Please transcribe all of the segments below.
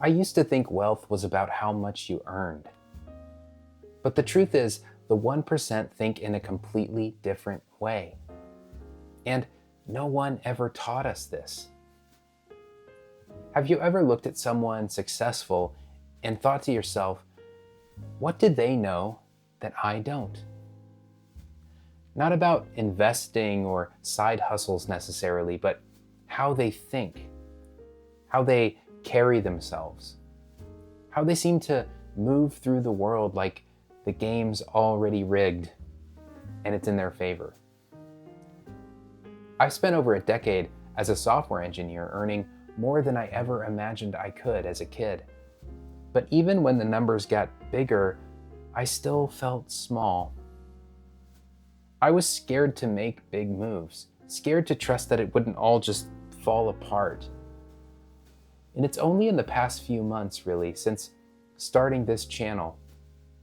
I used to think wealth was about how much you earned. But the truth is, the 1% think in a completely different way. And no one ever taught us this. Have you ever looked at someone successful and thought to yourself, what did they know that I don't? Not about investing or side hustles necessarily, but how they think, how they carry themselves, how they seem to move through the world like the game's already rigged and it's in their favor. I've spent over a decade as a software engineer earning more than I ever imagined I could as a kid. But even when the numbers got bigger, I still felt small. I was scared to make big moves, scared to trust that it wouldn't all just fall apart. And it's only in the past few months, really, since starting this channel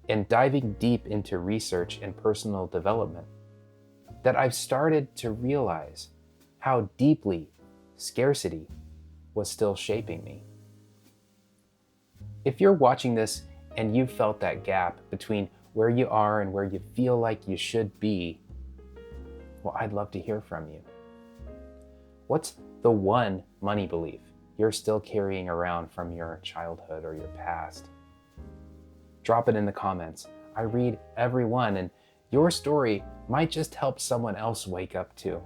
and diving deep into research and personal development, that I've started to realize how deeply scarcity was still shaping me. If you're watching this and you've felt that gap between where you are and where you feel like you should be, well, I'd love to hear from you. What's the one money belief you're still carrying around from your childhood or your past? Drop it in the comments. I read every one, and your story might just help someone else wake up too.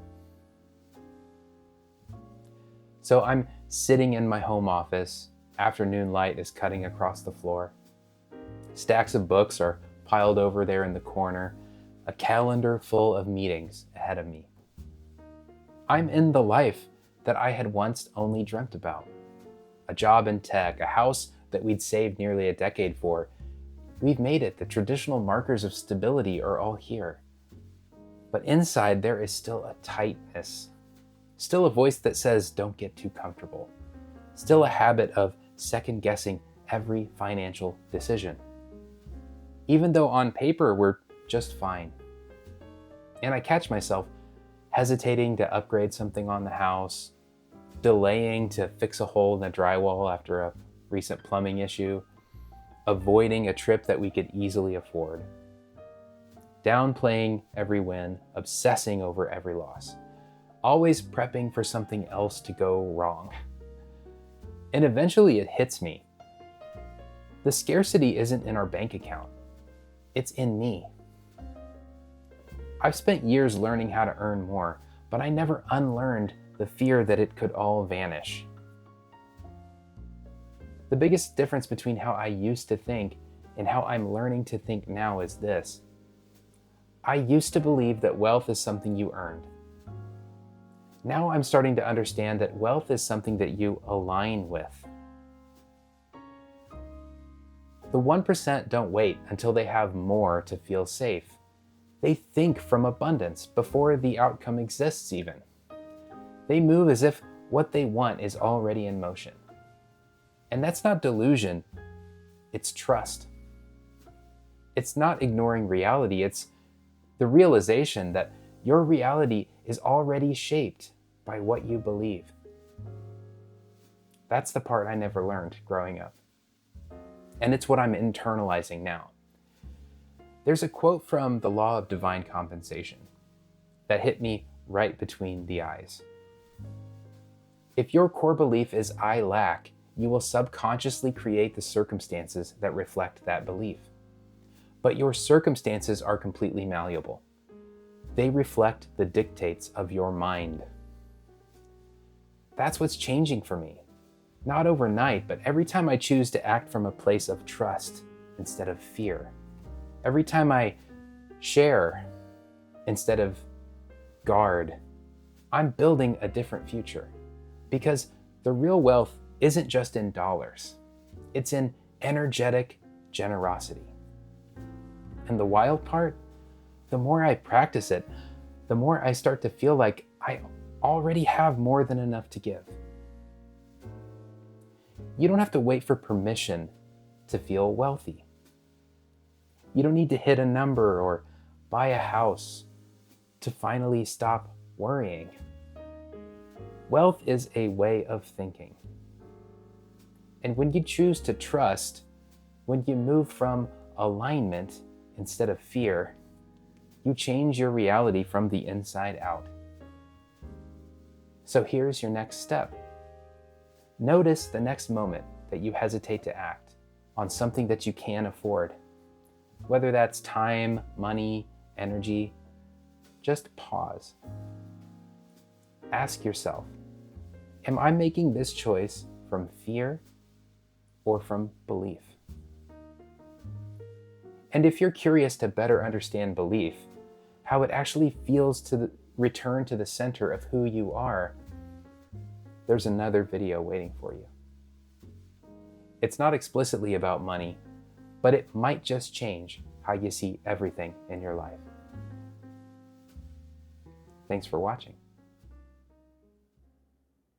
So I'm sitting in my home office. Afternoon light is cutting across the floor. Stacks of books are piled over there in the corner. A calendar full of meetings ahead of me. I'm in the life that I had once only dreamt about. A job in tech, a house that we'd saved nearly a decade for. We've made it. The traditional markers of stability are all here. But inside there is still a tightness. Still a voice that says, don't get too comfortable. Still a habit of second guessing every financial decision. Even though on paper we're just fine. And I catch myself hesitating to upgrade something on the house, delaying to fix a hole in the drywall after a recent plumbing issue, avoiding a trip that we could easily afford, downplaying every win, obsessing over every loss, always prepping for something else to go wrong. And eventually it hits me. The scarcity isn't in our bank account. It's in me. I've spent years learning how to earn more, but I never unlearned the fear that it could all vanish. The biggest difference between how I used to think and how I'm learning to think now is this. I used to believe that wealth is something you earned. Now I'm starting to understand that wealth is something that you align with. The 1% don't wait until they have more to feel safe. They think from abundance before the outcome exists even. They move as if what they want is already in motion. And that's not delusion, it's trust. It's not ignoring reality, it's the realization that your reality is already shaped by what you believe. That's the part I never learned growing up. And it's what I'm internalizing now. There's a quote from The Law of Divine Compensation that hit me right between the eyes. If your core belief is I lack, you will subconsciously create the circumstances that reflect that belief. But your circumstances are completely malleable. They reflect the dictates of your mind. That's what's changing for me. Not overnight, but every time I choose to act from a place of trust instead of fear. Every time I share instead of guard, I'm building a different future. Because the real wealth isn't just in dollars. It's in energetic generosity. And the wild part, the more I practice it, the more I start to feel like I already have more than enough to give. You don't have to wait for permission to feel wealthy. You don't need to hit a number or buy a house to finally stop worrying. Wealth is a way of thinking. And when you choose to trust, when you move from alignment instead of fear, you change your reality from the inside out. So here's your next step. Notice the next moment that you hesitate to act on something that you can afford. Whether that's time, money, energy, just pause. Ask yourself, am I making this choice from fear or from belief? And if you're curious to better understand belief, how it actually feels to return to the center of who you are, there's another video waiting for you. It's not explicitly about money, but it might just change how you see everything in your life. Thanks for watching.